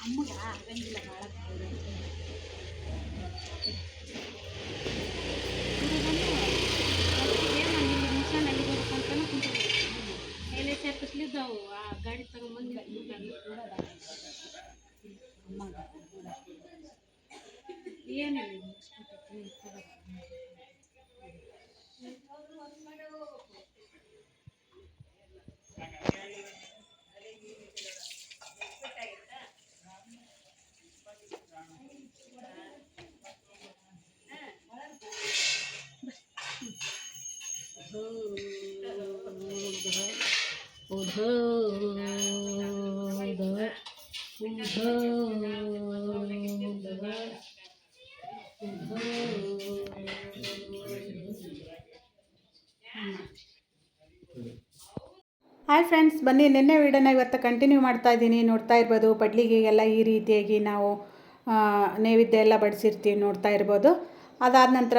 ಅಮ್ಮಗ ಆಗಂಗಿಲ್ಲ ಭಾಳ ಮೇಲೆ ಸೇರ್ಪಿಸ್ಲಿದ್ದಾವು ಆ ಗಾಡಿ ತಗೊಂಬಂದು ಅಮ್ಮಗ ಏನಿಲ್ಲ ಹಾಯ್ ಫ್ರೆಂಡ್ಸ್, ಬನ್ನಿ ನಿನ್ನೆ ವೀಡಿಯೋನ ಇವತ್ತು ಕಂಟಿನ್ಯೂ ಮಾಡ್ತಾ ಇದ್ದೀನಿ. ನೋಡ್ತಾ ಇರ್ಬೋದು ಪಡ್ಲಿಗೆಲ್ಲ ಈ ರೀತಿಯಾಗಿ ನಾವು ನೈವೇದ್ಯ ಎಲ್ಲ ಬಡಿಸಿರ್ತೀವಿ, ನೋಡ್ತಾ ಇರ್ಬೋದು. ಅದಾದ ನಂತರ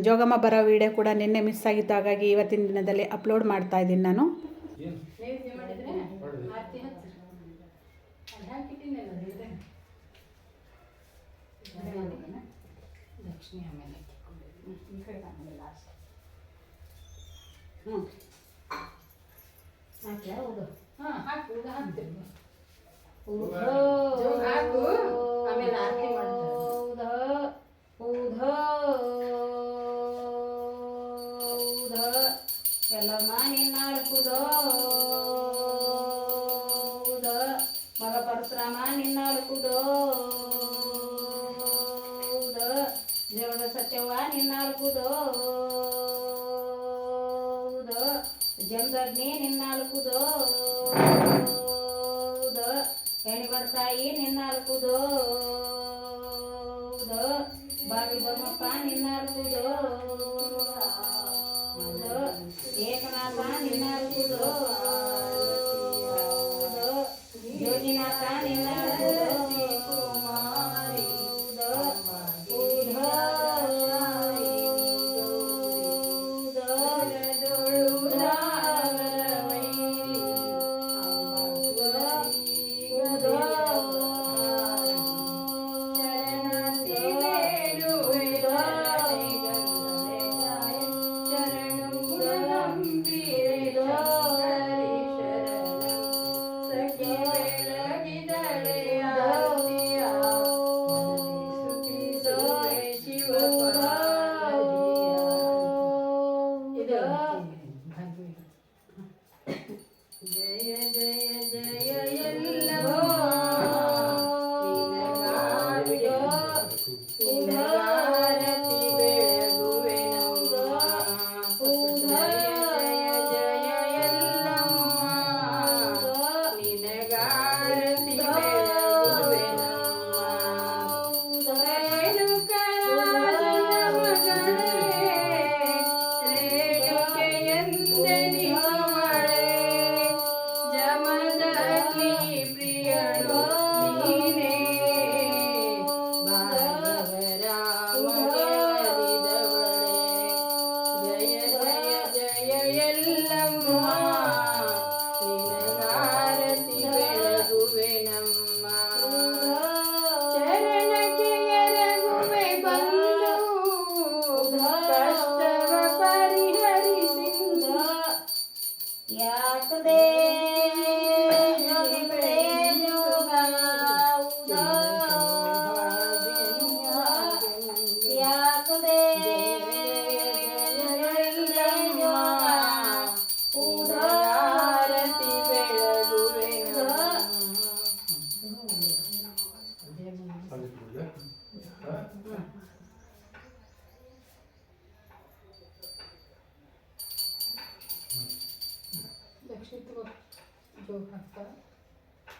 ಜೋಗಮ್ಮ ಬರೋ ವೀಡಿಯೋ ಕೂಡ ನಿನ್ನೆ ಮಿಸ್ ಆಗಿತ್ತು, ಹಾಗಾಗಿ ಇವತ್ತಿನ ದಿನದಲ್ಲಿ ಅಪ್ಲೋಡ್ ಮಾಡ್ತಾ ಇದ್ದೀನಿ ನಾನು. ಎಲ್ಲಮ್ಮ ನಿನ್ನಾಳ್ಕುದೋ ಮಗ ಪರಶುರಾಮ ನಿನ್ನಾಳ್ಕುದೋ ದೇವರ ಸತ್ಯವ್ವ ನಿನ್ನಾಳ್ಕುದೋ ಜಮದಗ್ನಿ ನಿನ್ನಾಳ್ಕುದೋ ಹೆಣಿಬರ್ತಾಯಿ ನಿನ್ನಾಳ್ಕುದೋ ಬಾಗಿ ಬರ್ಮಪ್ಪ ನಿನ್ನಾಳ್ಕುದೋ ಏಕನಾಥ ನಿನ್ನಾಳ್ಕುದೋ ಯೋಗಿನಾಥ ನಿನ್ನಾಳ್ಕುದೋ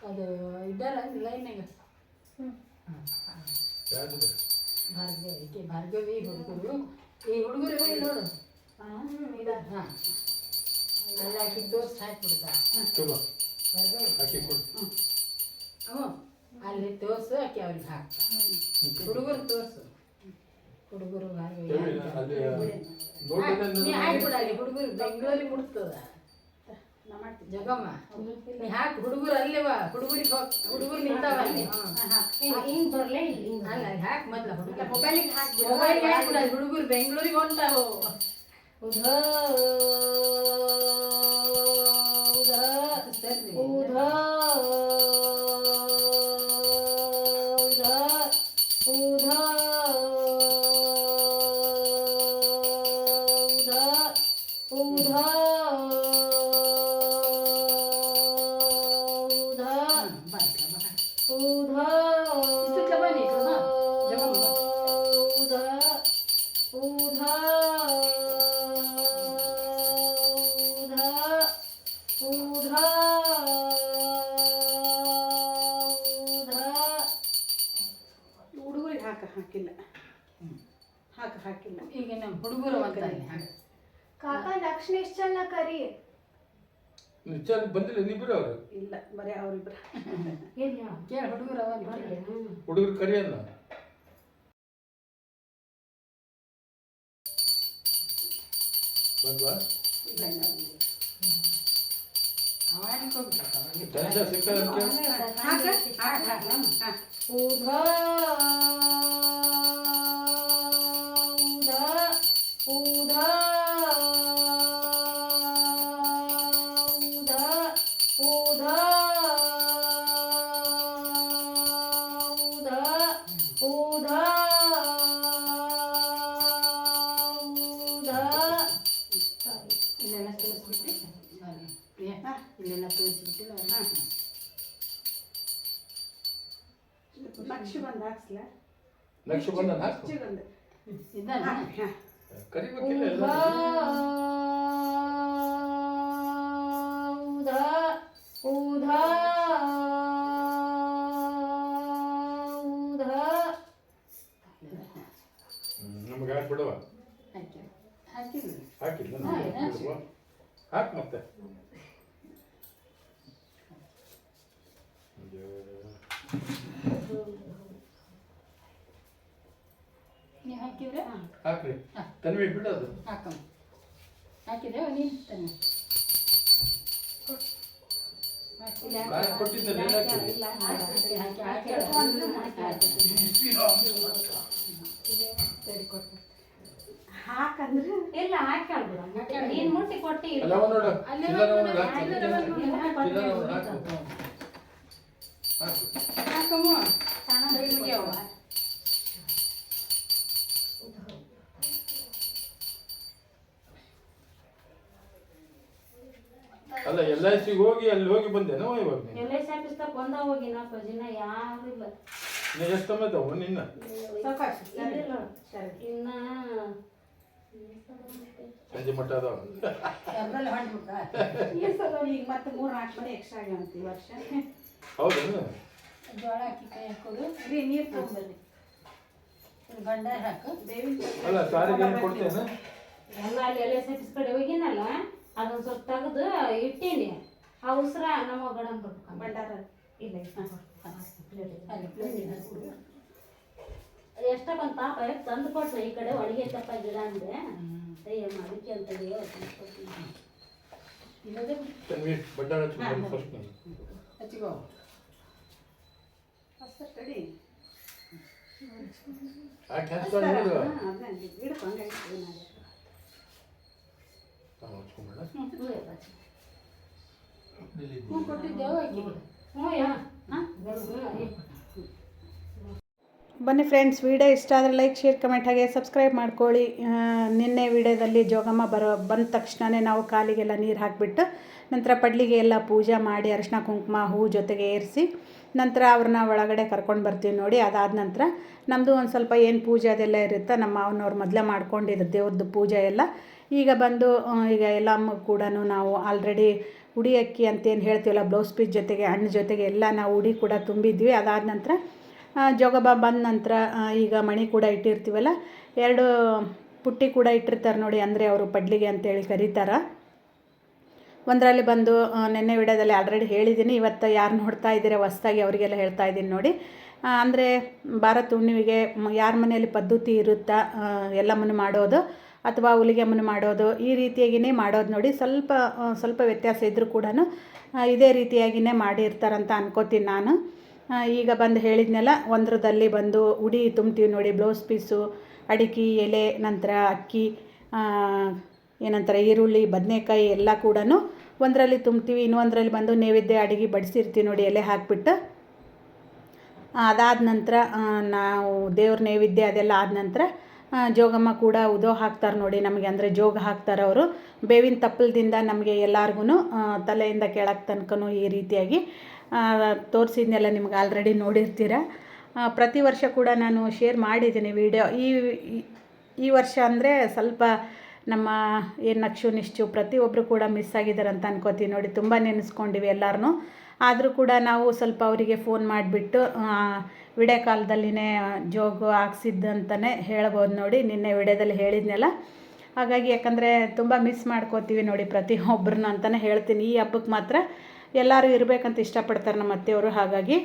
ಅದು ಇದ್ದಾರ ಲೈನಾಗ ಭಾರ್ಗವಿ ಹುಡುಗರು ಈ ಹುಡುಗರು ನೋಡು ಹಾಂ ಅಲ್ಲಿ ಹಾಕಿ ತೋರ್ಸಿ ಹಾಕಿಬಿಡ್ತಾರೆ ಅಲ್ಲಿ ತೋರ್ಸು ಆಕೆ ಅವ್ರಿಗೆ ಹಾಕ್ತಾರೆ ಹುಡುಗರು ತೋರ್ಸು ಹುಡುಗರು ಭಾರ್ಗವಿ ಹಾಕ್ಬಿಡಲ್ಲಿ ಹುಡುಗರು ಬೆಂಗಳೂರಿಗೆ ಮುಡ್ತದ ನಾ ಮಾಡ್ತೀನಿ. ಜಗಮ್ಮ ನೀ ಹಾಕಿ ಹುಡುಗರು ಅಲ್ಲಿವ ಹುಡುಗರು ನಿಂತಾವ ಅಲ್ಲಿ ಹಿಂಗ್ ಬರ್ಲೇ ಇಲ್ಲ ಅಲ್ಲ ಹಾಕಿ ಮೊದ್ಲ ಹುಡುಗ ಮೊಬೈಲಿಗೆ ಹಾಕ್ಬಿಡು. ಮೊಬೈಲ್ಗೆ ಹಾಕ್ಬಿಡ ಹುಡುಗರು ಬೆಂಗಳೂರಿಗೆ ಹೊಂಟಾವು ಉಧಾ ಉಧಾ ಉಧಾ ಉಧಾ ಉಧಾ ಉಧಾ ಉಧಾ ಉಧಾ ಇಷ್ಟಕ್ಕೆ ಬನ್ನಿ ಜಗಮ್ಮ ಉಧಾ ಉಧಾ ಉಧಾ ಉಧಾ ಹುಡುಗರಿಗೆ ಹಾಕಿಲ್ಲ ಹಾಕಿಲ್ಲ. ಈಗ ನಮ್ಮ ಹುಡುಗರು ಅಂತಾರೆ ಕಾಕ ಲಕ್ಷ್ಮಿ ಇಷ್ಟಲ್ಲ ಕರಿ ನಿಶ್ಚಯ ಬಂದಿಲ್ಲ ನಿಬ್ರು ಅವರು ಇಲ್ಲ ಬರೀ ಅವರಿಬ್ರು. ಕೇಳ ಹುಡುಗರು ಅವಲ್ಲಿ ಹುಡುಗರು ಕರಿಯಲ್ಲ ಬಂದ್ವಾ ಟೆನ್ಷನ್ ಸಿಗ್ತದೆ ಉಧಾ ಉಧಾ ಉಧಾ ಉಧಾ ಉಧಾ ಉಧಾ ಉಧಾ ಉಧಾ ಇಲ್ಲೆಲ್ಲ ತೋರಿಸ್ಬಿಟ್ಟು ಇಲ್ಲೆಲ್ಲ ತೋರಿಸ್ಬಿಟ್ಟು ನಕ್ಷೆ ಬಂದು ಹಾಕ್ಸ್ಲ. ಲಕ್ಷ ಬಂದ ಹಾಕು ನಕ್ಷೆ ಬಂದು ಇದನ್ನ ಕರಿಬೇಕಿಲ್ಲ ಎಲ್ಲ ಉಧಾ ಉಧಾ ಉಧಾ ನಮ್ಗೆ ಹಾಕ್ಬಿಡುವ ಹಾಕಿಲ್ಲ ಹಾಕಿಲ್ಲ ಹಾ, ಹಾಕಿ. ಹಾಕ್ ಮತ್ತೆ ನೀವು ಹಾಕಿದ್ರೆ ಹಾಕ್ರಿ ತನ್ವಿ ಬಿಡೋದು ಹಾಕಮ್ಮ ಹಾಕಿದೆ ನೀನು ತನ್ನಿ ಕಾಯಿ ಕೊಟ್ಟಿದ್ದಲ್ಲಿ ಎಲ್ಲ ಹಾಕಿರಿ ಹಾಕಂದ್ರೆ ಇಲ್ಲ ಹಾಕ್ಯಾಳ್ಬಿಡ ನೀನ್ ಮುಟ್ಟಿ ಕೊಟ್ಟಿ ಇಲ್ಲ ಅಲ್ಲವ ನೋಡು ಅಲ್ಲೇ ಚಿಲ್ಲರ ನೋಡು, ನೋಡು ಹಾಕು ಅಲ್ಲೇ ನೋಡು, ಚಿಲ್ಲರ ನೋಡು ಹಾಕು ಹಾಕು ಹಾಕಮ್ಮ ಚೆನ್ನಾಗಿ ಕೈ ಮುಗಿಯವ್ವ. ಅಲ್ಲ LIC ಹೋಗಿ ಅಲ್ಲಿ ಹೋಗಿ ಬಂದೇನೋ ಇವಾಗ ನೀನು ಎಲ್ಲೇ ಶಾಪಿಸ್ತಾ ಕೊಂದ ಹೋಗಿ ನಾ ದಿನ ಯಾರು ಇಲ್ಲ ನೀ ಎಷ್ಟು ತಮ್ಮದವು ನಿನ್ನ ಸಾವಕಾಶ. ಇಲ್ಲ ಸರಿ. ಇನ್ನ ಸಂಜೆ ಮಟ್ಟ ಅದಾವ ಅದ್ರಲ್ಲಿ ಹೊಂಟ್ಬಿಟ್ಟ ಈಗ ಮತ್ತೆ 3-4 ಮನೆ ಎಕ್ಸ್ಟ್ರಾ ಆಗ್ಯಾವಂತ ಈ ವರ್ಷ. ಹೌದೇನು ಜೋಳ ಹಾಕಿ ಕೈ ಹಾಕೋದು ರೀ ನೀರು ತೊಗೊಂಬರ್ರಿ. ಗಂಡ ಹಾಕು ಬೇವಿನ ಅಲ್ಲ ಸಾರಿಗೆ ಏನು ಕೊಡ್ತೇನೆ ಎಲ್ಲ ಅಲ್ಲಿ ಎಲ್ಲೇ ಶಾಪಿಸ್ ಕಡೆ ಹೋಗಿನಲ್ಲ ಅದೊಂದು ಸ್ವಲ್ಪ ತೆಗೆದು ಇಟ್ಟೀನಿ ಆ ಉಸ್ರ ನಮ್ಮ ಗಡನ್ ಬರ್ಬೇಕು ಭಂಡಾರ ಇಲ್ಲ ಅಲ್ಲಿ ಪ್ಲೇಟಿಗೆ ಹಾಕ್ಬಿಡು. ಎಷ್ಟ ಬಂತ ಪಾಪ ತಂದು ಕೊಟ್ನ ಈ ಕಡೆ ಒಣಗೆ ಚಪ್ಪ ಗಿಡ ಅಂದೆ ಅಯ್ಯ ಅದಕ್ಕೆ ಅಂತ ಇಲ್ಲದೆ ತನ್ವಿ ಬಡ್ಡಾರ ಹಚ್ಕೊಂಡು ಫಸ್ಟ್ ಹಚ್ಕೋ ಅಷ್ಟೇ ತಡಿ. ಹಾಕಿ ಹಚ್ಕೊಂಡು ನೋಡು ಅದನ್ನ ಹಿಡ್ಕೊ ಹಂಗೆ ಇಟ್ಬಿಡು ನಾಳೆ. ಹಚ್ಕೊಂಬೇಡ ಹ್ಞೂ ಕೊಟ್ಟಿದ್ದೇವೆ ಆಕಿಗೆ ಹ್ಞೂ ಯಾ ಬನ್ನಿ ಫ್ರೆಂಡ್ಸ್, ವಿಡಿಯೋ ಇಷ್ಟ ಆದರೆ ಲೈಕ್ ಶೇರ್ ಕಮೆಂಟ್ ಹಾಗೆ ಸಬ್ಸ್ಕ್ರೈಬ್ ಮಾಡ್ಕೊಳ್ಳಿ. ನಿನ್ನೆ ವಿಡಿಯೋದಲ್ಲಿ ಜೋಗಮ್ಮ ಬಂದ ತಕ್ಷಣವೇ ನಾವು ಕಾಲಿಗೆಲ್ಲ ನೀರು ಹಾಕಿಬಿಟ್ಟು ನಂತರ ಪಡ್ಲಿಗೆ ಎಲ್ಲ ಪೂಜೆ ಮಾಡಿ ಅರಿಶಿನ ಕುಂಕುಮ ಹೂ ಜೊತೆಗೆ ಏರಿಸಿ ನಂತರ ಅವ್ರನ್ನ ಒಳಗಡೆ ಕರ್ಕೊಂಡು ಬರ್ತೀವಿ ನೋಡಿ. ಅದಾದ ನಂತರ ನಮ್ಮದು ಒಂದು ಸ್ವಲ್ಪ ಏನು ಪೂಜೆ ಅದೆಲ್ಲ ಇರುತ್ತೆ, ನಮ್ಮ ಮಾವನವ್ರು ಮೊದಲೇ ಮಾಡ್ಕೊಂಡಿದ್ದು ದೇವ್ರದ್ದು ಪೂಜೆ ಎಲ್ಲ. ಈಗ ಬಂದು ಈಗ ಎಲ್ಲಮ್ಮ ಕೂಡ ನಾವು ಆಲ್ರೆಡಿ ಉಡಿ ಅಕ್ಕಿ ಅಂತೇನು ಹೇಳ್ತೀವಲ್ಲ, ಬ್ಲೌಸ್ ಪೀಸ್ ಜೊತೆಗೆ ಹಣ್ಣು ಜೊತೆಗೆ ಎಲ್ಲ ನಾವು ಉಡಿ ಕೂಡ ತುಂಬಿದ್ವಿ. ಅದಾದ ನಂತರ ಜೋಗಬ್ಬ ಬಂದ ನಂತರ ಈಗ ಮಣಿ ಕೂಡ ಇಟ್ಟಿರ್ತೀವಲ್ಲ, 2 ಪುಟ್ಟಿ ಕೂಡ ಇಟ್ಟಿರ್ತಾರೆ ನೋಡಿ, ಅಂದರೆ ಅವರು ಪಡ್ಲಿಗೆ ಅಂತೇಳಿ ಕರೀತಾರೆ. ಒಂದರಲ್ಲಿ ಬಂದು ನೆನ್ನೆ ವಿಡಿಯೋದಲ್ಲಿ ಆಲ್ರೆಡಿ ಹೇಳಿದ್ದೀನಿ, ಇವತ್ತು ಯಾರು ನೋಡ್ತಾ ಇದ್ದೀರಾ ಹೊಸ್ದಾಗಿ ಅವರಿಗೆಲ್ಲ ಹೇಳ್ತಾ ಇದ್ದೀನಿ ನೋಡಿ. ಅಂದರೆ ಭಾರತ ಹುಣ್ಣಿಮೆಗೆ ಯಾರ ಮನೆಯಲ್ಲಿ ಪದ್ಧತಿ ಇರುತ್ತಾ ಎಲ್ಲಮ್ಮನ ಮಾಡೋದು, ಅಥವಾ ಹುಲಿಗೆಮ್ಮನ ಮಾಡೋದು ಈ ರೀತಿಯಾಗಿಯೇ ಮಾಡೋದು ನೋಡಿ. ಸ್ವಲ್ಪ ವ್ಯತ್ಯಾಸ ಇದ್ದರೂ ಕೂಡ ಇದೇ ರೀತಿಯಾಗಿಯೇ ಮಾಡಿರ್ತಾರಂತ ಅನ್ಕೋತೀನಿ ನಾನು. ಈಗ ಬಂದು ಹೇಳಿದ್ನೆಲ್ಲ ಒಂದರದಲ್ಲಿ ಬಂದು ಉಡಿ ತುಂಬ್ತೀವಿ ನೋಡಿ. ಬ್ಲೌಸ್ ಪೀಸು, ಅಡಿಕೆ ಎಲೆ, ನಂತರ ಅಕ್ಕಿ, ಏನಂತಾರೆ ಈರುಳ್ಳಿ, ಬದನೆಕಾಯಿ ಎಲ್ಲ ಕೂಡ ಒಂದರಲ್ಲಿ ತುಂಬ್ತೀವಿ. ಇನ್ನೊಂದರಲ್ಲಿ ಬಂದು ನೈವೇದ್ಯ ಅಡಿಗೆ ಬಡಿಸಿರ್ತೀವಿ ನೋಡಿ ಎಲೆ ಹಾಕಿಬಿಟ್ಟು. ಅದಾದ ನಂತರ ನಾವು ದೇವ್ರ ನೈವೇದ್ಯ ಅದೆಲ್ಲ ಆದ ನಂತರ ಜೋಗಮ್ಮ ಕೂಡ ಉದೋ ಹಾಕ್ತಾರೆ ನೋಡಿ ನಮಗೆ, ಅಂದರೆ ಜೋಗ ಹಾಕ್ತಾರೆ ಅವರು. ಬೇವಿನ ತಪ್ಪಲದಿಂದ ನಮಗೆ ಎಲ್ಲರಿಗೂ ತಲೆಯಿಂದ ಕೆಳಗೆ ತನಕನೂ ಈ ರೀತಿಯಾಗಿ ತೋರಿಸಿದ್ನೆಲ್ಲ ನಿಮ್ಗೆ ಆಲ್ರೆಡಿ ನೋಡಿರ್ತೀರ. ಪ್ರತಿ ವರ್ಷ ಕೂಡ ನಾನು ಶೇರ್ ಮಾಡಿದ್ದೀನಿ ವಿಡಿಯೋ. ಈ ವರ್ಷ ಅಂದರೆ ಸ್ವಲ್ಪ ನಮ್ಮ ಏನು ನಕ್ಷು ನಿಶ್ಚು ಪ್ರತಿಯೊಬ್ಬರು ಕೂಡ ಮಿಸ್ ಆಗಿದ್ದಾರೆ ಅಂತ ಅನ್ಕೋತೀವಿ ನೋಡಿ. ತುಂಬ ನೆನೆಸ್ಕೊಂಡಿವಿ ಎಲ್ಲರೂ. ಆದರೂ ಕೂಡ ನಾವು ಸ್ವಲ್ಪ ಅವರಿಗೆ ಫೋನ್ ಮಾಡಿಬಿಟ್ಟು ವಿಡಿಯೋ ಕಾಲ್ದಲ್ಲಿನೇ ಜೋಗ ಹಾಕ್ಸಿದ್ದಂತಲೇ ಹೇಳ್ಬೋದು ನೋಡಿ. ನಿನ್ನೆ ವಿಡಿಯೋದಲ್ಲಿ ಹೇಳಿದ್ನೆಲ್ಲ. ಹಾಗಾಗಿ ಯಾಕಂದರೆ ತುಂಬ ಮಿಸ್ ಮಾಡ್ಕೋತೀವಿ ನೋಡಿ ಪ್ರತಿಯೊಬ್ಬರನ್ನ ಅಂತಲೇ ಹೇಳ್ತೀನಿ. ಈ ಹಬ್ಬಕ್ಕೆ ಮಾತ್ರ ಎಲ್ಲರೂ ಇರಬೇಕಂತ ಇಷ್ಟಪಡ್ತಾರೆ ನಮ್ಮ ಅತ್ತೆಯವರು. ಹಾಗಾಗಿ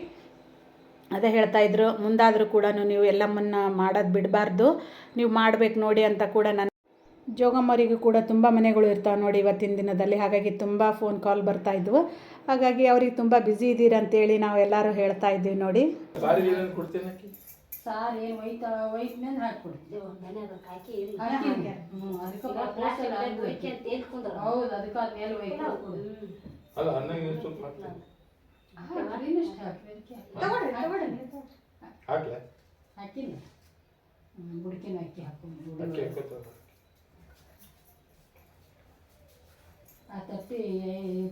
ಅದೇ ಹೇಳ್ತಾಯಿದ್ರು, ಮುಂದಾದರೂ ಕೂಡ ನೀವು ಎಲ್ಲಮ್ಮನ್ನ ಮಾಡೋದು ಬಿಡಬಾರ್ದು, ನೀವು ಮಾಡಬೇಕು ನೋಡಿ ಅಂತ ಕೂಡ ನಾನು. ಜೋಗಮ್ಮವರಿಗೂ ಕೂಡ ತುಂಬ ಮನೆಗಳು ಇರ್ತಾವೆ ನೋಡಿ ಇವತ್ತಿನ ದಿನದಲ್ಲಿ. ಹಾಗಾಗಿ ತುಂಬ ಫೋನ್ ಕಾಲ್ ಬರ್ತಾಯಿದ್ವು. ಹಾಗಾಗಿ ಅವ್ರಿಗೆ ತುಂಬ ಬ್ಯುಸಿ ಇದ್ದೀರ ಅಂತೇಳಿ ನಾವು ಎಲ್ಲರೂ ಹೇಳ್ತಾ ಇದ್ದೀವಿ ನೋಡಿ. ಸಾರು ಏನು ಒಯ್ದ್ಮೇಲೆ ಹಾಕ್ಕೊಡ್ತೀವಿ. ಹೌದು, ಅದಕ್ಕೆ ಅದ್ಮೇಲೆ ಹಾಕಿಲ್ಲ ಬುಡಕಿನ ಅಕ್ಕಿ ಹಾಕೊಂಡು ಆ ತಪ್ಪಿ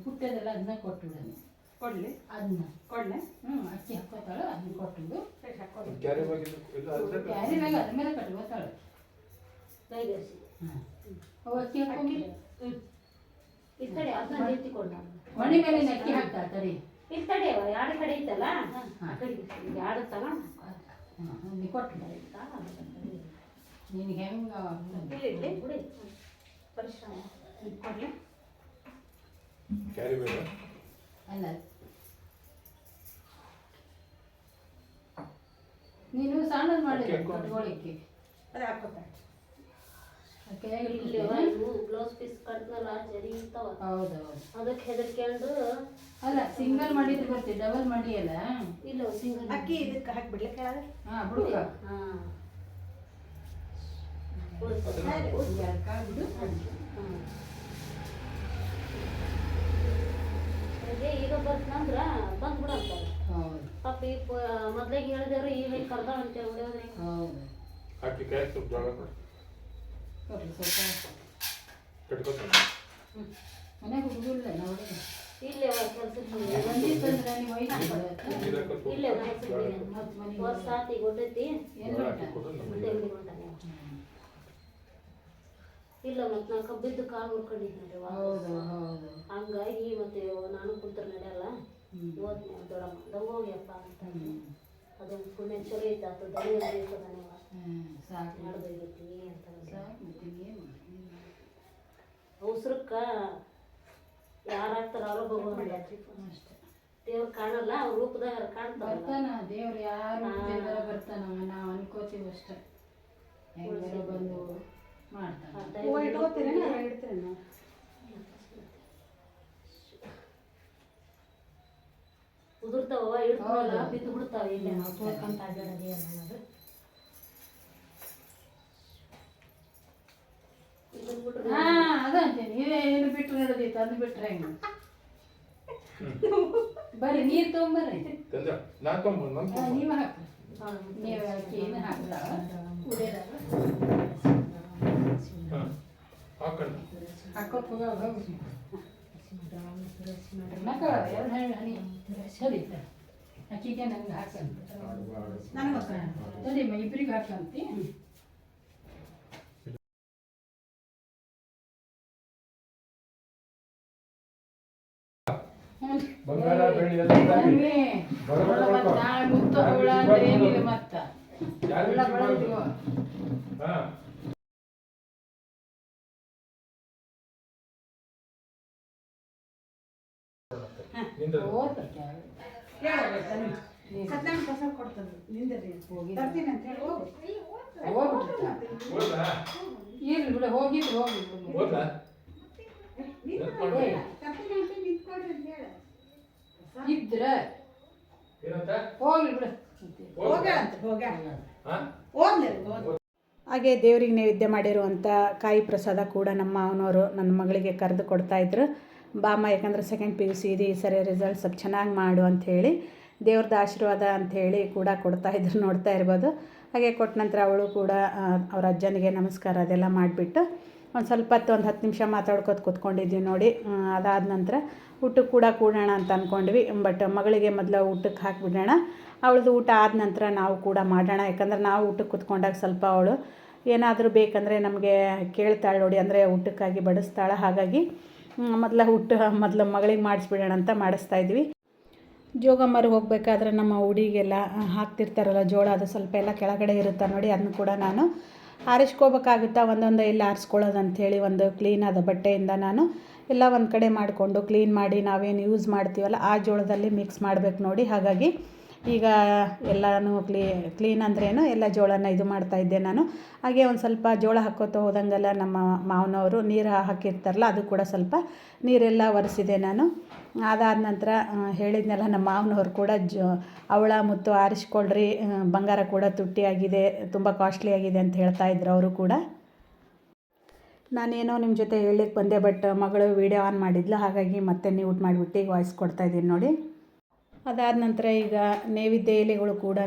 ಪುಟ್ಟದೆಲ್ಲ ಅದನ್ನ ಕೊಟ್ಬಿಡೋಣ. ಕೊಡಲಿ ಅದನ್ನ ಕೊಡಲೆ. ಅಕ್ಕಿ ಹಾಕೋತಾಳು, ಅದನ್ನ ಕೊಟ್ಟು ಕ್ಯಾರಿ ಕ್ಯಾರಿ ಬ್ಯಾಗ್ ಅದ್ರ ಮೇಲೆ ಕಟ್ಕೋತಾಳೆ. ಅಕ್ಕಿ ಹಾಕಿ ಮಣಿ ಮೇಲೆ ಅಕ್ಕಿ ಹಾಕ್ತಾಳೆ. ತಡಿ ಇಲ್ಲಿ ತಡೆಯವ ಎರಡು ಕಡೆ ಐತಲ್ಲ ಎರಡು ತಗೊಂಡು ಕೊಟ್ಟು ನಿನಗೆ ಹೆಂಗೆ ಪರಿಶ್ರಮ ಕೊಡಲೆ. ಕ್ಯಾರಿ ಬೇಡ ಅಲ್ಲ, ನೀನು ಸಣ್ಣದು ಮಾಡಿದ್ರೆ ಕಟ್ಕೊಳ್ಳಿಕ್ಕೆ ಅದೇ ಹಾಕೋತಾರೆ. ಬ್ಲೌಸ್ ಪೀಸ್ ಕಟ್ನಲ್ಲ ಜರಿ ಇರ್ತಾವ. ಹೌದೌದು, ಅದಕ್ಕೆ ಹೆದರ್ಕೊಂಡು ಅಲ್ಲ ಸಿಂಗಲ್ ಮಾಡಿದ್ರೆ ಬರ್ತೀವಿ, ಡಬಲ್ ಮಾಡಿಯಲ್ಲ. ಇಲ್ಲ ಸಿಂಗಲ್ ಅಕ್ಕಿ ಇದಕ್ಕೆ ಹಾಕಿಬಿಡ್ಲೆ ಕೆಳಗೆ. ಹಾಂ ಬಿಡು. ಈಗ ಬರ್ತಂದ್ರ ಬಂದ್ಬಿಡಂತಾರ. ಹೌದು ಪಾಪ ಈ ಮೊದ್ಲಿಗೆ ಹೇಳಿದವ್ರು ಈಗ ಕರ್ದ ಅಂತೇಳಿ ಹೊಡೆಯೋದ್ರಿ. ಹೌದು, ಹಾಕಿ ಕ್ಯಾರಿ ಸ್ವಲ್ಪ ಜಾಗ ಕೊಡಿ. ಕೊಡ್ರಿ ಸ್ವಲ್ಪ ಕಟ್ಕೋತಾರೆ ಮನೆಗೆ ಹುಡುಗಿಲ್ಲ ನೋಡಿ. ಇಲ್ಲೇ ಕೆಲ್ಸಕ್ಕೆ ಬಂದಿತ್ತಂದ್ರೆ ನೀವು ಇಲ್ಲೇ ವರ್ಷ ಆತಿ ಗೊತ್ತೈತಿ. ಇಲ್ಲ ಮತ್ತೆ ನಾ ಕಬ್ಬಿದ್ದು ಕಾಲು ಮುರ್ಕೊಂಡಿದ್ದೀನಿ. ಹೌದು ಹೌದು, ಹಂಗಾಗಿ ಮತ್ತೆ ನಾನು ಕುಂತ್ರ ನಡೆಯಲ್ಲ. ಓದ್ನಿ ದೊಡ್ಡಮ್ಮ ಹೋಗ್ಯಪ್ಪ ಅಂತ ಅದೊಂದು ಪುಣ್ಯ ಚಲೋ ಐತೆ. ಅದು ದಣಿವ ಸಾಕು ನಡೆದೋಗೈತಿ ಅಂತ ಸಾಕು. ಅವಸರಕ್ಕ ಯಾರಾಗ್ತಾರ ಅವ್ರ ಭಗವಂತ ಅಷ್ಟೇ. ದೇವ್ರು ಕಾಣಲ್ಲ, ಅವ್ರ ರೂಪದಾಗ ಕಾಣ್ತಾರ. ಬರ್ತಾನ ದೇವ್ರು, ಯಾರು ಬರ್ತಾನ, ನಾವು ಅನ್ಕೋತೀವಿ ಅಷ್ಟೇ. ಹೆಂಗಾರ ಬಂದು ಮಾಡ್ತಾನೆ. ಉದುರ್ತಾವ, ಇಡ್ತಾವಲ್ಲ, ಬಿದ್ದು ಬಿಡ್ತಾವ. ಇಲ್ಲ ನಾವು ತೋರ್ಕಂತ ಅಡ್ಡಾಡೋದೇ ಅನ್ನೋದು. ಅದಂತೇನೆ ಏನು ಬಿಟ್ಟು ನಡೆದೈತೆ, ಅಂದು ಬಿಟ್ರೆ ಹೆಂಗೆ? ಬರ್ರಿ ನೀರು ತೊಗೊಂಬರ್ರಿ. ನೀವು ಹಾಕ್ರಿ, ನೀವು ಹಾಕಿ ಏನು ಹಾಕ್ತಾವ ಕುಡಿಯೋದಾಗ ಹಾಕೋತ್ ಹೋಗಿ ಮಕ್ಕಳ ಎರಡು ಹನಿ ಸರಿ ಅಕ್ಕಿಗೆ ನಂಗೆ ಹಾಕಂತ ಸರಿ ಇಬ್ಬರಿಗೆ ಹಾಕಂತಿ. ಮುತ್ತ ಹುಳ ಅಂದ್ರೆ ಏನಿಲ್ಲ ಮತ್ತ ಹುಳ ಬೆಳೆದಿವ. ಕೊಡ್ತದೆ ನಿಂದ್ರಿ, ತರ್ತೀನಿ ಅಂತ ಹೇಳಿ ಹೋಗ್ಬಿಟ್ಟು ಇರ್ಲಿ ಬಿಡು, ಹೋಗಿದ್ರು ಹೋಗಿ ಬಿಡು. ಹೋಗ್ಲಾ? ಇದ್ರ ಏನಂತ? ಹೋಗ್ಲಿ ಬಿಡು. ಹಾ? ಹಾಗೆ ದೇವರಿಗೆ ನೈವೇದ್ಯ ಮಾಡಿರುವಂಥ ಕಾಯಿ ಪ್ರಸಾದ ಕೂಡ ನಮ್ಮ ಮಾವನವರು ನನ್ನ ಮಗಳಿಗೆ ಕರೆದು ಕೊಡ್ತಾಯಿದ್ರು. ಬಾಮ್ಮ, ಯಾಕಂದರೆ ಸೆಕೆಂಡ್ PUC ಇದೆ, ಈ ಸರಿ ರಿಸಲ್ಟ್ ಸ್ವಲ್ಪ ಚೆನ್ನಾಗಿ ಮಾಡು ಅಂಥೇಳಿ ದೇವ್ರದ್ದು ಆಶೀರ್ವಾದ ಅಂಥೇಳಿ ಕೂಡ ಕೊಡ್ತಾಯಿದ್ರು, ನೋಡ್ತಾ ಇರ್ಬೋದು. ಹಾಗೆ ಕೊಟ್ಟ ನಂತರ ಅವಳು ಕೂಡ ಅವ್ರ ಅಜ್ಜನಿಗೆ ನಮಸ್ಕಾರ ಅದೆಲ್ಲ ಮಾಡಿಬಿಟ್ಟು ಒಂದು ಸ್ವಲ್ಪ ಹೊತ್ತು ಒಂದು 10 ನಿಮಿಷ ಮಾತಾಡ್ಕೊತ ಕೂತ್ಕೊಂಡಿದ್ವಿ ನೋಡಿ. ಅದಾದ ನಂತರ ಊಟಕ್ಕೆ ಕೂಡ ಕೂಡೋಣ ಅಂತ ಅಂದ್ಕೊಂಡ್ವಿ. ಬಟ್ ಮಗಳಿಗೆ ಮೊದಲು ಊಟಕ್ಕೆ ಹಾಕಿಬಿಡೋಣ, ಅವಳದು ಊಟ ಆದ ನಂತರ ನಾವು ಕೂಡ ಮಾಡೋಣ. ಯಾಕಂದ್ರೆ ನಾವು ಊಟಕ್ಕೆ ಕೂತ್ಕೊಂಡಾಗ ಸ್ವಲ್ಪ ಅವಳು ಏನಾದರೂ ಬೇಕಂದರೆ ನಮಗೆ ಕೇಳ್ತಾಳೆ ನೋಡಿ, ಅಂದರೆ ಊಟಕ್ಕಾಗಿ ಬಡಿಸ್ತಾಳೆ. ಹಾಗಾಗಿ ಮೊದಲು ಮಗಳಿಗೆ ಮಾಡಿಸ್ಬಿಡೋಣ ಅಂತ ಮಾಡಿಸ್ತಾಯಿದ್ವಿ. ಜೋಗಮ್ಮರಿಗೆ ಹೋಗಬೇಕಾದ್ರೆ ನಮ್ಮ ಹುಡಿಗೆಲ್ಲ ಹಾಕ್ತಿರ್ತಾರಲ್ಲ ಜೋಳ, ಅದು ಸ್ವಲ್ಪ ಎಲ್ಲ ಕೆಳಗಡೆ ಇರುತ್ತೆ ನೋಡಿ, ಅದನ್ನು ಕೂಡ ನಾನು ಆರಿಸ್ಕೋಬೇಕಾಗುತ್ತಾ, ಒಂದೊಂದು ಎಲ್ಲ ಆರಿಸ್ಕೊಳ್ಳೋದು ಅಂಥೇಳಿ ಒಂದು ಕ್ಲೀನಾದ ಬಟ್ಟೆಯಿಂದ ನಾನು ಎಲ್ಲ ಒಂದು ಕಡೆ ಮಾಡಿಕೊಂಡು ಕ್ಲೀನ್ ಮಾಡಿ ನಾವೇನು ಯೂಸ್ ಮಾಡ್ತೀವಲ್ಲ ಆ ಜೋಳದಲ್ಲಿ ಮಿಕ್ಸ್ ಮಾಡಬೇಕು ನೋಡಿ. ಹಾಗಾಗಿ ಈಗ ಎಲ್ಲನೂ ಕ್ಲೀನ್ ಅಂದ್ರೇನು ಎಲ್ಲ ಜೋಳನ ಇದು ಮಾಡ್ತಾಯಿದ್ದೆ ನಾನು. ಹಾಗೆ ಒಂದು ಸ್ವಲ್ಪ ಜೋಳ ಹಾಕ್ಕೋತ ಹೋದಂಗೆಲ್ಲ ನಮ್ಮ ಮಾವನವರು ನೀರು ಹಾಕಿರ್ತಾರಲ್ಲ ಅದು ಕೂಡ ಸ್ವಲ್ಪ ನೀರೆಲ್ಲ ಒರೆಸಿದೆ ನಾನು. ಅದಾದ ನಂತರ ಹೇಳಿದ್ನೆಲ್ಲ ನಮ್ಮ ಮಾವನವ್ರು ಕೂಡ ಅವಳ ಮುತ್ತು ಆರಿಸ್ಕೊಳ್ರಿ, ಬಂಗಾರ ಕೂಡ ತುಟ್ಟಿಯಾಗಿದೆ, ತುಂಬ ಕಾಸ್ಟ್ಲಿ ಆಗಿದೆ ಅಂತ ಹೇಳ್ತಾಯಿದ್ರು ಅವರು ಕೂಡ. ನಾನೇನೋ ನಿಮ್ಮ ಜೊತೆ ಹೇಳಲಿಕ್ಕೆ ಬಂದೆ, ಬಟ್ ಮಗಳು ವೀಡಿಯೋ ಆನ್ ಮಾಡಿದ್ಲು, ಹಾಗಾಗಿ ಮತ್ತೆ ಮ್ಯೂಟ್ ಮಾಡಿಬಿಟ್ಟು ಈಗ ವಾಯ್ಸ್ ಕೊಡ್ತಾಯಿದ್ದೀನಿ ನೋಡಿ. ಅದಾದ ನಂತರ ಈಗ ನೈವೇದ್ಯ ಎಲೆಗಳು ಕೂಡ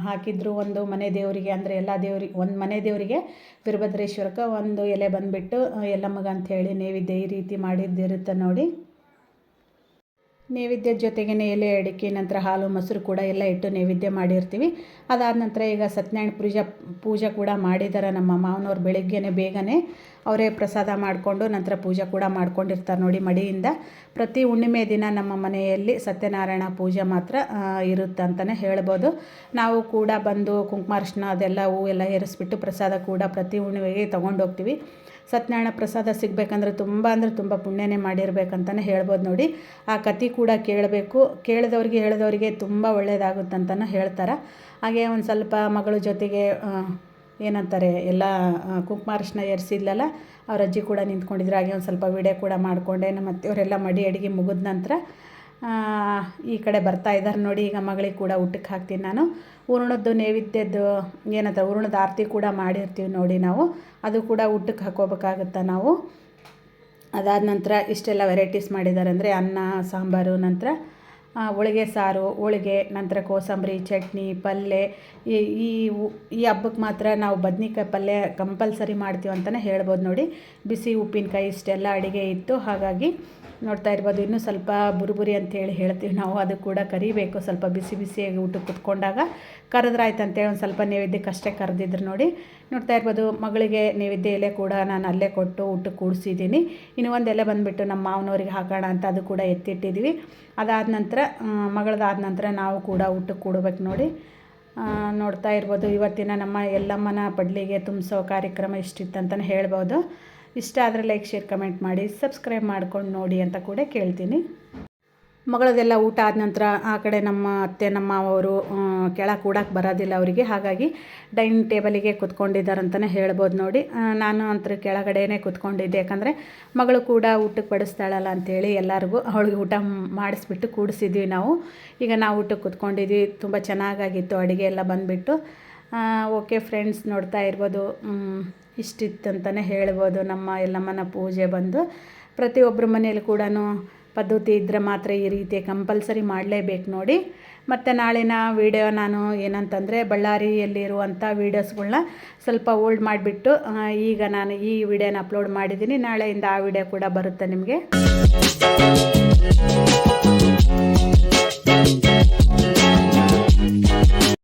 ಹಾಕಿದ್ರು. ಒಂದು ಮನೆ ದೇವರಿಗೆ, ಅಂದರೆ ಎಲ್ಲ ದೇವರಿಗೆ, ಒಂದು ಮನೆ ದೇವರಿಗೆ ವೀರಭದ್ರೇಶ್ವರಕ್ಕೆ ಒಂದು ಎಲೆ ಬಂದುಬಿಟ್ಟು ಎಲ್ಲಮ್ಮಗ ಅಂಥೇಳಿ ನೈವೇದ್ಯ ಈ ರೀತಿ ಮಾಡಿದ್ದಿರುತ್ತೆ ನೋಡಿ. ನೈವೇದ್ಯದ ಜೊತೆಗೇ ಎಲೆ ಅಡಿಕೆ, ನಂತರ ಹಾಲು ಮೊಸರು ಕೂಡ ಎಲ್ಲ ಇಟ್ಟು ನೈವೇದ್ಯ ಮಾಡಿರ್ತೀವಿ. ಅದಾದ ನಂತರ ಈಗ ಸತ್ಯನಾರಾಯಣ ಪೂಜೆ ಕೂಡ ಮಾಡಿದ್ದಾರೆ ನಮ್ಮ ಮಾವನವ್ರು. ಬೆಳಗ್ಗೆನೇ ಬೇಗನೆ ಅವರೇ ಪ್ರಸಾದ ಮಾಡಿಕೊಂಡು ನಂತರ ಪೂಜೆ ಕೂಡ ಮಾಡ್ಕೊಂಡಿರ್ತಾರೆ ನೋಡಿ ಮಡಿಯಿಂದ. ಪ್ರತಿ ಹುಣ್ಣಿಮೆ ದಿನ ನಮ್ಮ ಮನೆಯಲ್ಲಿ ಸತ್ಯನಾರಾಯಣ ಪೂಜೆ ಮಾತ್ರ ಇರುತ್ತೆ ಅಂತಲೇ ಹೇಳ್ಬೋದು. ನಾವು ಕೂಡ ಬಂದು ಕುಂಕುಮಾರ್ಶನ ಅದೆಲ್ಲ ಹೂ ಎಲ್ಲ ಏರಿಸ್ಬಿಟ್ಟು ಪ್ರಸಾದ ಕೂಡ ಪ್ರತಿ ಹುಣ್ಣಿಮೆಗೆ ತೊಗೊಂಡೋಗ್ತೀವಿ. ಸತ್ಯನಾರಾಯಣ ಪ್ರಸಾದ ಸಿಗಬೇಕಂದ್ರೆ ತುಂಬ ಪುಣ್ಯನೇ ಮಾಡಿರ್ಬೇಕಂತಲೇ ಹೇಳ್ಬೋದು ನೋಡಿ. ಆ ಕತೆ ಕೂಡ ಕೇಳಬೇಕು, ಹೇಳಿದವರಿಗೆ ತುಂಬ ಒಳ್ಳೆಯದಾಗುತ್ತಂತಲೂ ಹೇಳ್ತಾರೆ. ಹಾಗೆ ಒಂದು ಸ್ವಲ್ಪ ಮಗಳ ಜೊತೆಗೆ ಏನಂತಾರೆ ಎಲ್ಲ ಕುಂಕುಮಾರ್ಶನ ಏರಿಸಿದ್ಲಲ್ಲ, ಅವ್ರ ಅಜ್ಜಿ ಕೂಡ ನಿಂತ್ಕೊಂಡಿದ್ರು. ಹಾಗೆ ಒಂದು ಸ್ವಲ್ಪ ವಿಡಿಯೋ ಕೂಡ ಮಾಡಿಕೊಂಡೆ. ಮತ್ತು ಅವರೆಲ್ಲ ಮಡಿ ಅಡುಗೆ ಮುಗಿದ ನಂತರ ಈ ಕಡೆ ಬರ್ತಾ ಇದ್ದಾರೆ ನೋಡಿ. ಈಗ ಮಗಳಿಗೆ ಕೂಡ ಊಟಕ್ಕೆ ಹಾಕ್ತೀನಿ ನಾನು. ಹೂರಣದ್ದು ನೈವೇದ್ಯದ್ದು ಏನಂತ ಹೂರಣದ ಆರತಿ ಕೂಡ ಮಾಡಿರ್ತೀವಿ ನೋಡಿ ನಾವು, ಅದು ಕೂಡ ಊಟಕ್ಕೆ ಹಾಕೋಬೇಕಾಗುತ್ತೆ ನಾವು. ಅದಾದ ನಂತರ ಇಷ್ಟೆಲ್ಲ ವೆರೈಟೀಸ್ ಮಾಡಿದ್ದಾರೆ, ಅಂದರೆ ಅನ್ನ ಸಾಂಬಾರು, ನಂತರ ಹೋಳಿಗೆ ಸಾರು, ಹೋಳಿಗೆ, ನಂತರ ಕೋಸಂಬರಿ, ಚಟ್ನಿ, ಪಲ್ಯ. ಈ ಹಬ್ಬಕ್ಕೆ ಮಾತ್ರ ನಾವು ಬದ್ನಿಕಾಯಿ ಪಲ್ಯ ಕಂಪಲ್ಸರಿ ಮಾಡ್ತೀವಿ ಅಂತಲೇ ಹೇಳ್ಬೋದು ನೋಡಿ. ಬಿಸಿ ಉಪ್ಪಿನಕಾಯಿ ಇಷ್ಟೆಲ್ಲ ಅಡುಗೆ ಇತ್ತು. ಹಾಗಾಗಿ ನೋಡ್ತಾ ಇರ್ಬೋದು, ಇನ್ನೂ ಸ್ವಲ್ಪ ಬುರುಬುರಿ ಅಂತೇಳಿ ಹೇಳ್ತೀವಿ ನಾವು, ಅದು ಕೂಡ ಕರಿಬೇಕು. ಸ್ವಲ್ಪ ಬಿಸಿಯಾಗಿ ಊಟಕ್ಕೆ ಕುತ್ಕೊಂಡಾಗ ಕರೆದ್ರಾಯ್ತು ಅಂತೇಳಿ ಒಂದು ಸ್ವಲ್ಪ ನೈವೇದ್ಯಕ್ಕೆ ಅಷ್ಟೇ ಕರೆದಿದ್ರು ನೋಡಿ. ನೋಡ್ತಾ ಇರ್ಬೋದು, ಮಗಳಿಗೆ ನೈವೇದ್ಯ ಎಲೆ ಕೂಡ ನಾನು ಅಲ್ಲೇ ಕೊಟ್ಟು ಊಟಕ್ಕೆ ಕೂಡಿಸಿದ್ದೀನಿ. ಇನ್ನೂ ಒಂದು ಎಲೆ ಬಂದುಬಿಟ್ಟು ನಮ್ಮ ಮಾವನವ್ರಿಗೆ ಹಾಕೋಣ ಅಂತ ಅದು ಕೂಡ ಎತ್ತಿಟ್ಟಿದ್ವಿ. ಅದಾದ ನಂತರ ಮಗಳದಾದ ನಂತರ ನಾವು ಕೂಡ ಊಟಕ್ಕೆ ಕೂಡಬೇಕು ನೋಡಿ. ನೋಡ್ತಾ ಇರ್ಬೋದು, ಇವತ್ತಿನ ನಮ್ಮ ಎಲ್ಲಮ್ಮನ ಪಡ್ಲಿಗೆ ತುಂಬಿಸೋ ಕಾರ್ಯಕ್ರಮ ಇಷ್ಟಿತ್ತಂತಲೇ ಹೇಳ್ಬೋದು. ಇಷ್ಟ ಆದರೆ ಲೈಕ್, ಶೇರ್, ಕಮೆಂಟ್ ಮಾಡಿ, ಸಬ್ಸ್ಕ್ರೈಬ್ ಮಾಡ್ಕೊಂಡು ನೋಡಿ ಅಂತ ಕೂಡ ಕೇಳ್ತೀನಿ. ಮಗಳದೆಲ್ಲ ಊಟ ಆದ ನಂತರ ಆ ಕಡೆ ನಮ್ಮ ಅತ್ತೆ ನಮ್ಮ ಅವರು ಕೆಳಗೆ ಕೂಡಕ್ಕೆ ಬರೋದಿಲ್ಲ ಅವರಿಗೆ, ಹಾಗಾಗಿ ಡೈನಿಂಗ್ ಟೇಬಲಿಗೆ ಕೂತ್ಕೊಂಡಿದ್ದಾರೆ ಅಂತಲೇ ಹೇಳ್ಬೋದು ನೋಡಿ. ನಾನು ಅಂತೂ ಕೆಳಗಡೆನೇ ಕೂತ್ಕೊಂಡಿದ್ದೆ, ಯಾಕಂದರೆ ಮಗಳು ಕೂಡ ಊಟಕ್ಕೆ ಬಡಿಸ್ತಾಳಲ್ಲ ಅಂಥೇಳಿ ಎಲ್ಲರಿಗೂ ಅವಳಿಗೆ ಊಟ ಮಾಡಿಸ್ಬಿಟ್ಟು ಕೂಡಿಸಿದ್ವಿ ನಾವು. ಈಗ ನಾವು ಊಟಕ್ಕೆ ಕೂತ್ಕೊಂಡಿದ್ವಿ. ತುಂಬ ಚೆನ್ನಾಗಾಗಿತ್ತು ಅಡುಗೆ ಎಲ್ಲ ಬಂದುಬಿಟ್ಟು. ಓಕೆ ಫ್ರೆಂಡ್ಸ್, ನೋಡ್ತಾ ಇರ್ಬೋದು, ಇಷ್ಟಿತ್ತಂತಲೇ ಹೇಳ್ಬೋದು ನಮ್ಮ ಎಲ್ಲಮ್ಮನ ಪೂಜೆ ಬಂದು. ಪ್ರತಿಯೊಬ್ಬರ ಮನೇಲಿ ಕೂಡ ಪದ್ಧತಿ ಇದ್ದರೆ ಮಾತ್ರ ಈ ರೀತಿ ಕಂಪಲ್ಸರಿ ಮಾಡಲೇಬೇಕು ನೋಡಿ. ಮತ್ತು ನಾಳಿನ ವೀಡಿಯೋ ನಾನು ಏನಂತಂದರೆ ಬಳ್ಳಾರಿಯಲ್ಲಿರುವಂಥ ವೀಡಿಯೋಸ್ಗಳನ್ನ ಸ್ವಲ್ಪ ಹೋಲ್ಡ್ ಮಾಡಿಬಿಟ್ಟು ಈಗ ನಾನು ಈ ವಿಡಿಯೋನ ಅಪ್ಲೋಡ್ ಮಾಡಿದ್ದೀನಿ. ನಾಳೆಯಿಂದ ಆ ವಿಡಿಯೋ ಕೂಡ ಬರುತ್ತೆ ನಿಮಗೆ.